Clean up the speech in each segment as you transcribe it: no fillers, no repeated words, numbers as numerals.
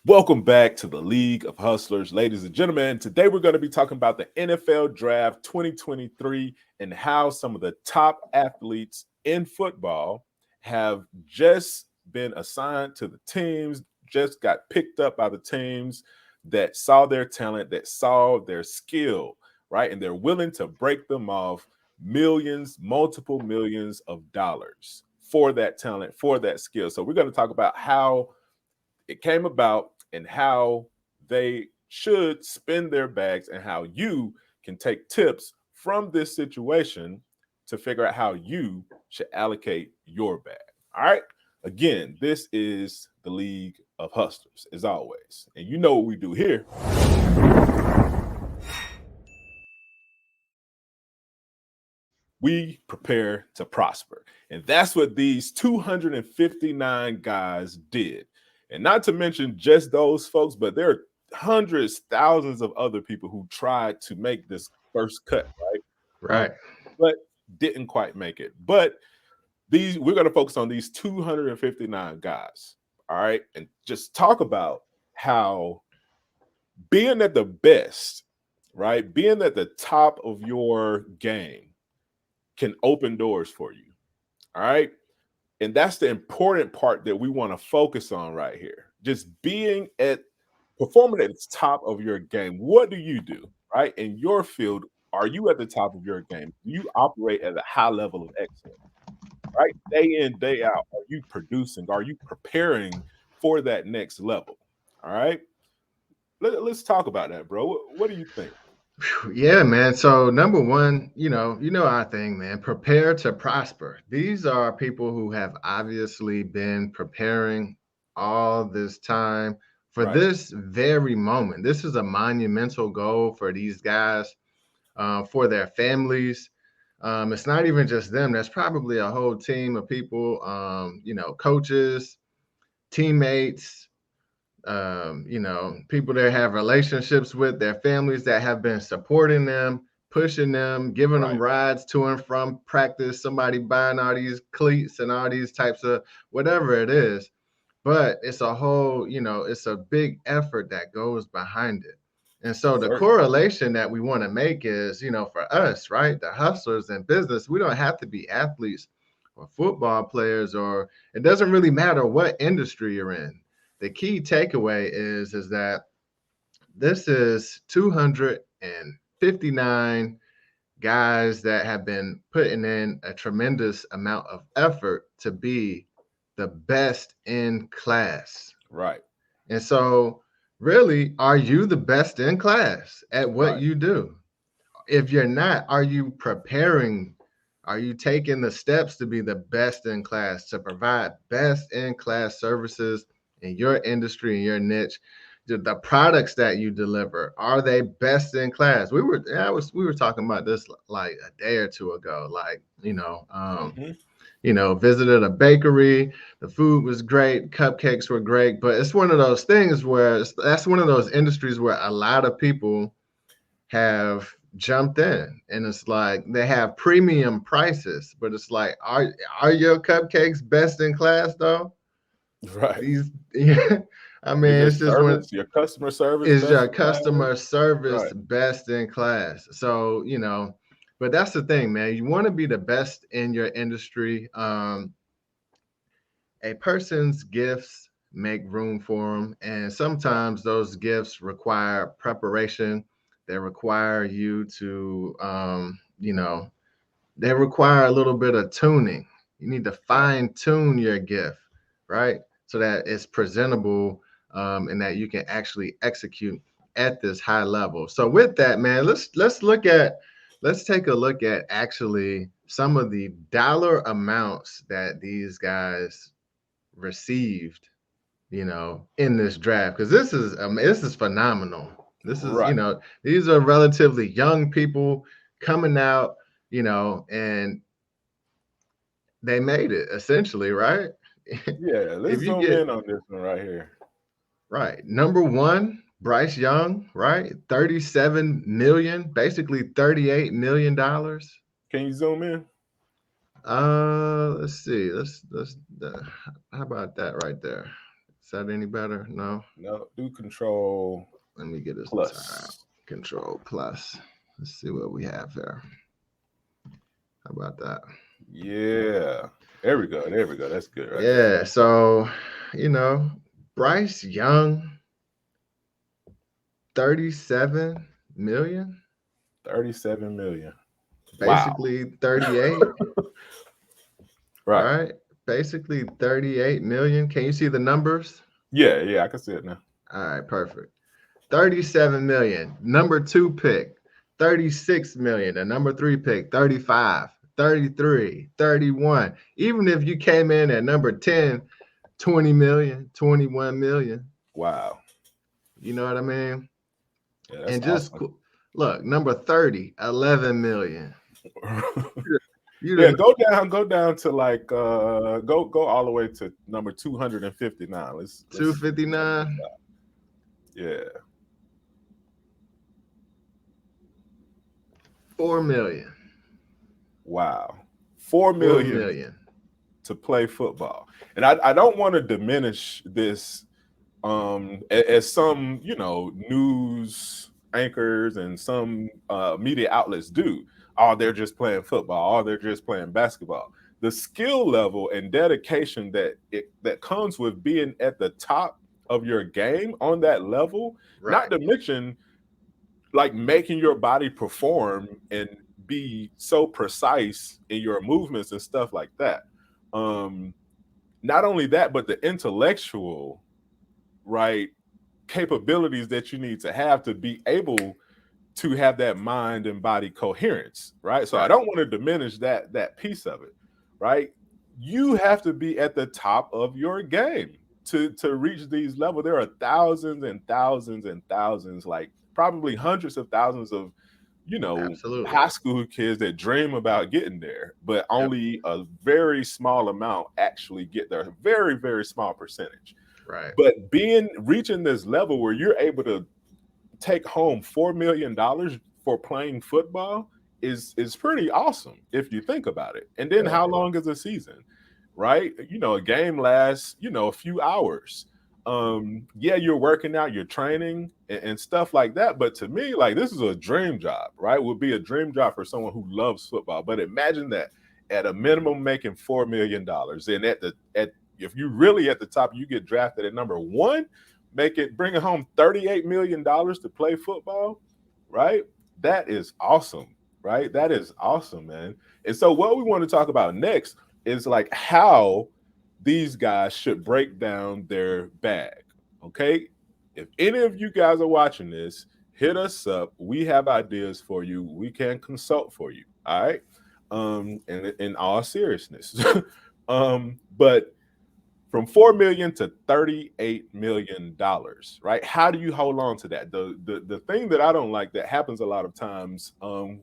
Welcome back to the League of Hustlers, ladies and gentlemen. Today we're going to be talking about the NFL Draft 2023 and how some of the top athletes in football have just been assigned to the teams, just got picked up by the teams that saw their talent, that saw their skill, right? And they're willing to break them off millions, multiple millions of dollars for that talent, for that skill. So we're going to talk about how it came about and how they should spend their bags and how you can take tips from this situation to figure out how you should allocate your bag. All right. Again, this is the League of Hustlers, as always. And you know what we do here. We prepare to prosper. And that's what these 259 guys did. And not to mention just those folks, but there are hundreds, thousands of other people who tried to make this first cut, right? Right. But didn't quite make it. But we're going to focus on these 259 guys, all right? And just talk about how being at the best, right? Being at the top of your game can open doors for you, all right? And that's the important part that we want to focus on right here. Just performing at the top of your game. What do you do, right? In your field, are you at the top of your game? Do you operate at a high level of excellence, right? Day in, day out, are you producing? Are you preparing for that next level? All right. Let's talk about that, bro. What do you think? Yeah, man. So number one, our thing, man. Prepare to prosper. These are people who have obviously been preparing all this time for Right. this very moment. This is a monumental goal for these guys, for their families. It's not even just them. There's probably a whole team of people, coaches, teammates, people they have relationships with, their families that have been supporting them, pushing them, giving them Right. rides to and from practice, somebody buying all these cleats and all these types of whatever it is. But it's a whole, it's a big effort that goes behind it. And so the Certainly. correlation that we want to make is, for us, right, the hustlers in business, we don't have to be athletes or football players, or it doesn't really matter what industry you're in. The key takeaway is that this is 259 guys that have been putting in a tremendous amount of effort to be the best in class. Right. And so, really, are you the best in class at what Right. you do? If you're not, are you preparing? Are you taking the steps to be the best in class, to provide best in class services in your industry, in your niche? The products that you deliver, are they best in class? We were talking about this like a day or two ago. Like, visited a bakery. The food was great. Cupcakes were great. But it's one of those things where that's one of those industries where a lot of people have jumped in, and it's like they have premium prices, but it's like, are your cupcakes best in class though? Right. These, yeah, I mean, Is your it's just when your customer service is best your in class? customer service Right. best in class? So, but that's the thing, man. You want to be the best in your industry. A person's gifts make room for them, and Right. sometimes those gifts require preparation. They require you to, they require a little bit of tuning. You need to Right. fine tune your gift, right? So that it's presentable, and that you can actually execute at this high level. So with that, man, let's take a look at actually some of the dollar amounts that these guys received, in this draft, because this is phenomenal. This is, Right. these are relatively young people coming out, and they made it essentially, right? Yeah, let's If you zoom get in on this one right here. right, number one, Bryce Young, right, 37 million, basically $38 million. Can you zoom in? Let's see, how about that right there? Is that any better? No. No, do control Let me get this tab. plus. Control plus. Let's see what we have here. How about that? Yeah. There we go. There we go. That's good right there. Yeah. So, you know, Bryce Young, 37 million, 37 million. Wow. basically 38, Right. right? Basically 38 million. Can you see the numbers? Yeah, yeah, I can see it now. All right, perfect. 37 million. Number 2 pick, 36 million. The number 3 pick, 35, 33, 31. Even if you came in at number 10, 20 million, 21 million. Wow. You know what I mean? Yeah, that's And just awesome. look, number 30, 11 million. You Yeah, didn't go down to like go all the way to number 259. Let's 259, yeah. 4 million. Wow. 4 4 million million. to play football. And I don't want to diminish this as some, news anchors and some media outlets do. Oh, they're just playing football. Oh, they're just playing basketball. The skill level and dedication that comes with being at the top of your game on that level, Right. not to mention like making your body perform and be so precise in your movements and stuff like that. Um, Not only that, but the intellectual, right, capabilities that you need to have to be able to have that mind and body coherence, right? So I Right. don't want to diminish that piece of it, right? You have to be at the top of your game to reach these levels. There are thousands and thousands and thousands, like probably hundreds of thousands of Absolutely. high school kids that dream about getting there, but Yep. only a very small amount actually get there, a very, very small percentage. Right. But reaching this level where you're able to take home $4 million for playing football is pretty awesome if you think about it. And then Yeah. how long is a season? Right? A game lasts, a few hours. Yeah, you're working out, you're training and stuff like that. But to me, like this is a dream job, right? Would be a dream job for someone who loves football. But imagine that at a minimum making $4 million. And at if you really at the top, you get drafted at number one, bring it home $38 million to play football, right? That is awesome, right? That is awesome, man. And so what we want to talk about next is like how these guys should break down their bag. Okay. If any of you guys are watching this, hit us up. We have ideas for you. We can consult for you. All right. And in all seriousness. But from 4 million to 38 million dollars, right? How do you hold on to that? The thing that I don't like that happens a lot of times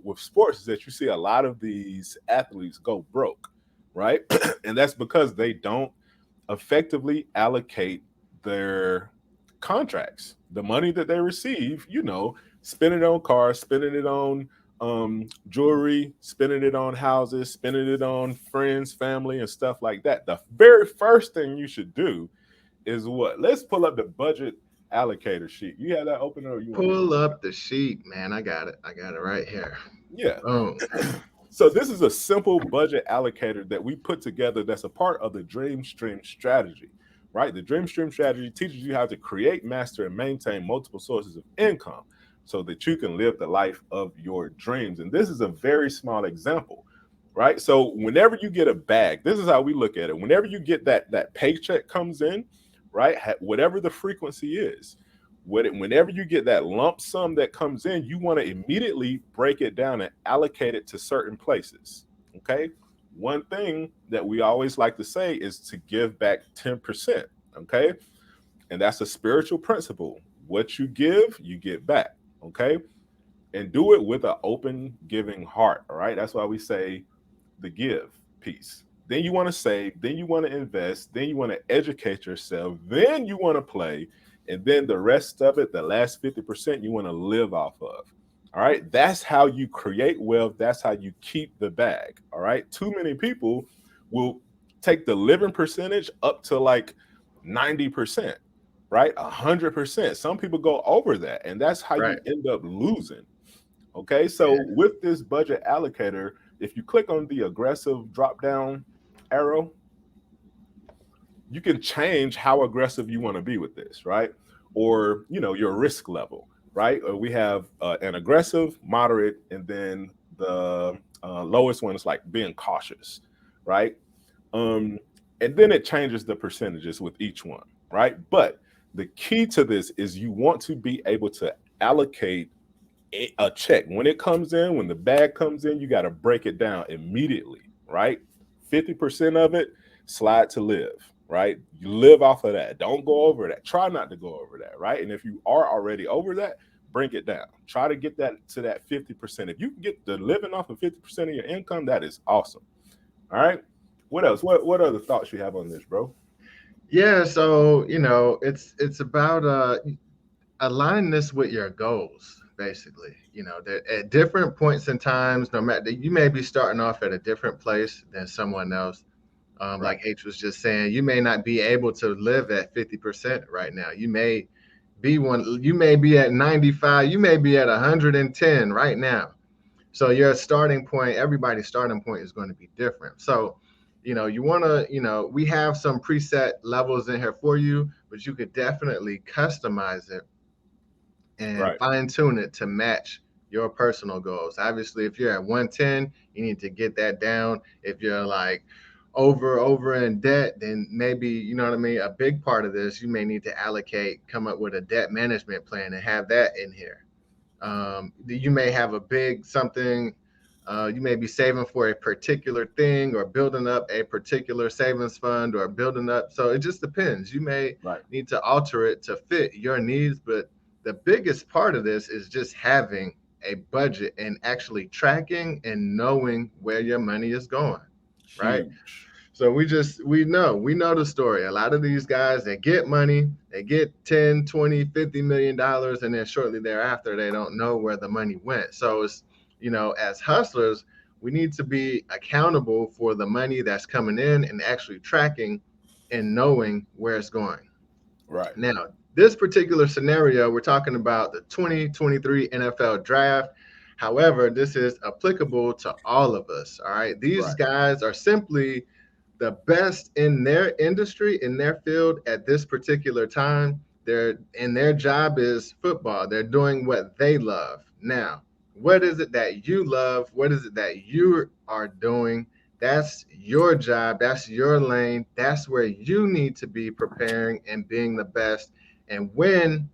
with sports is that you see a lot of these athletes go broke, right? And that's because they don't effectively allocate their contracts, the money that they receive, spending it on cars, spending it on jewelry, spending it on houses, spending it on friends, family, and stuff like that. The very first thing you should do is what? Let's pull up the budget allocator sheet. You have that open or you want me to? Pull up the sheet, man. I got it. I got it right here. Yeah. Boom. So this is a simple budget allocator that we put together that's a part of the Dream Stream strategy, right? The Dream Stream strategy teaches you how to create, master, and maintain multiple sources of income so that you can live the life of your dreams. And this is a very small example, right? So whenever you get a bag, this is how we look at it. Whenever you get that paycheck comes in, right? Whatever the frequency is, whenever you get that lump sum that comes in, you want to immediately break it down and allocate it to certain places. Okay. One thing that we always like to say is to give back 10%. Okay. And that's a spiritual principle. What you give, you get back. Okay. And do it with an open, giving heart. All right. That's why we say the give piece. Then you want to save, then you want to invest, then you want to educate yourself, then you want to play, and then the rest of it, the last 50%, you want to live off of. All right. That's how you create wealth. That's how you keep the bag. All right. Too many people will take the living percentage up to like 90%, right? 100%. Some people go over that, and that's how Right. you end up losing. Okay, Yeah. so with this budget allocator, if you click on the aggressive drop down arrow, you can change how aggressive you want to be with this, right? Or your risk level, right? Or we have an aggressive, moderate, and then the lowest one is like being cautious, right? Um, and then it changes the percentages with each one, right? But the key to this is you want to be able to allocate a check when it comes in. When the bag comes in, you got to break it down immediately, right? 50% of it, slide to live, right? You live off of that. Don't go over that. Try not to go over that, right? And if you are already over that, bring it down. Try to get that to that 50%. If you can get the living off of 50% of your income, that is awesome. All right. What else? What other thoughts you have on this, bro? Yeah, so it's about align this with your goals, basically. That at different points in times, no matter, you may be starting off at a different place than someone else. Right. Like H was just saying, you may not be able to live at 50% right now. You may be at 95, you may be at 110 right now. So your starting point, everybody's starting point is going to be different. So, you want to, we have some preset levels in here for you, but you could definitely customize it and Right. fine tune it to match your personal goals. Obviously, if you're at 110, you need to get that down. If you're like over in debt, then maybe, you know what I mean, a big part of this, you may need to come up with a debt management plan and have that in here. You may have a big something. You may be saving for a particular thing or building up a particular savings fund or building up. So it just depends. You may Right. need to alter it to fit your needs. But the biggest part of this is just having a budget and actually tracking and knowing where your money is going. Right. Huge. So we know the story. A lot of these guys, they get money, they get 10, 20, 50 million dollars, and then shortly thereafter they don't know where the money went. So it's, as hustlers, we need to be accountable for the money that's coming in and actually tracking and knowing where it's going. Right. Now, this particular scenario, we're talking about the 2023 NFL draft. However, this is applicable to all of us. All right. These Right. guys are simply the best in their industry, in their field at this particular time. Their job is football. They're doing what they love. Now, what is it that you love? What is it that you are doing? That's your job. That's your lane. That's where you need to be preparing and being the best. And when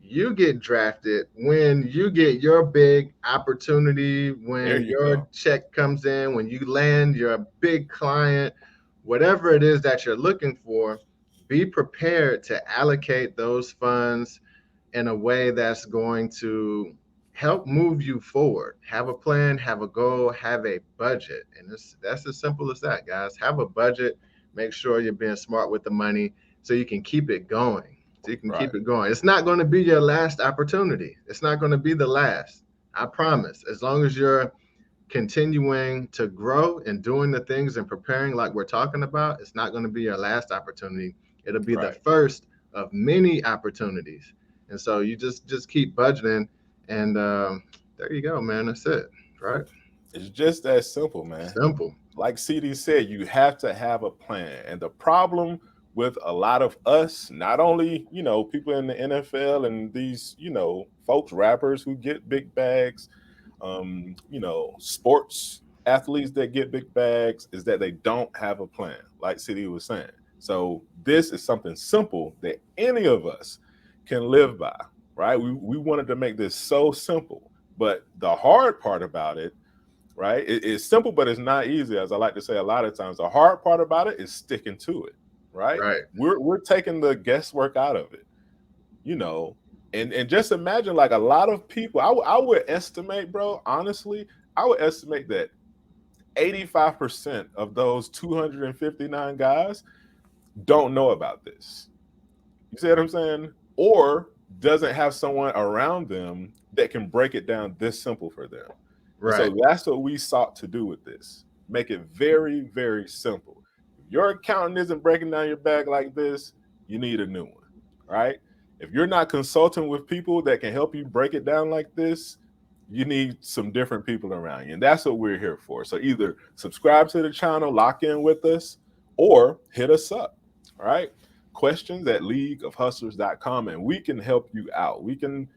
you get drafted, when you get your big opportunity, There when you your go. check comes in, when you land your big client, whatever it is that you're looking for, be prepared to allocate those funds in a way that's going to help move you forward. Have a plan, have a goal, have a budget. And that's as simple as that, guys. Have a budget, make sure you're being smart with the money so you can keep it going. So you can Right. keep it going. It's not going to be your last opportunity. It's not going to be the last. I promise. As long as you're continuing to grow and doing the things and preparing like we're talking about, it's not going to be your last opportunity. It'll be the Right. first of many opportunities. And so you just keep budgeting, and there you go, man. That's it, right? It's just that simple, man. Simple. Like CD said, you have to have a plan. And the problem with a lot of us, not only, people in the NFL and these, folks, rappers who get big bags, sports athletes that get big bags, is that they don't have a plan, like CD was saying. So this is something simple that any of us can live by, right? We wanted to make this so simple. But the hard part about it, right? It's simple, but it's not easy. As I like to say a lot of times, the hard part about it is sticking to it, right? Right. We're taking the guesswork out of it, you know. And just imagine, like, a lot of people, I would estimate, bro, honestly, I would estimate that 85% of those 259 guys don't know about this. You see what I'm saying? Or doesn't have someone around them that can break it down this simple for them. And Right. so that's what we sought to do with this. Make it very, very simple. If your accountant isn't breaking down your bag like this, you need a new one, right? If you're not consulting with people that can help you break it down like this, you need some different people around you. And that's what we're here for. So either subscribe to the channel, lock in with us, or hit us up, all right? Questions at leagueofhustlers.com, and we can help you out. We can,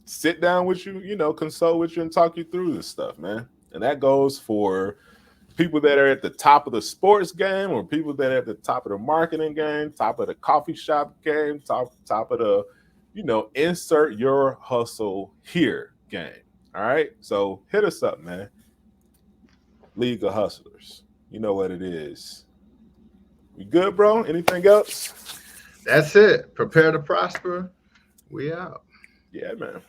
sit down with you, consult with you and talk you through this stuff, man. And that goes for people that are at the top of the sports game, or people that are at the top of the marketing game, top of the coffee shop game, top of the, insert your hustle here game. All right. So hit us up, man. League of Hustlers. You know what it is. We good, bro? Anything else? That's it. Prepare to prosper. We out. Yeah, man.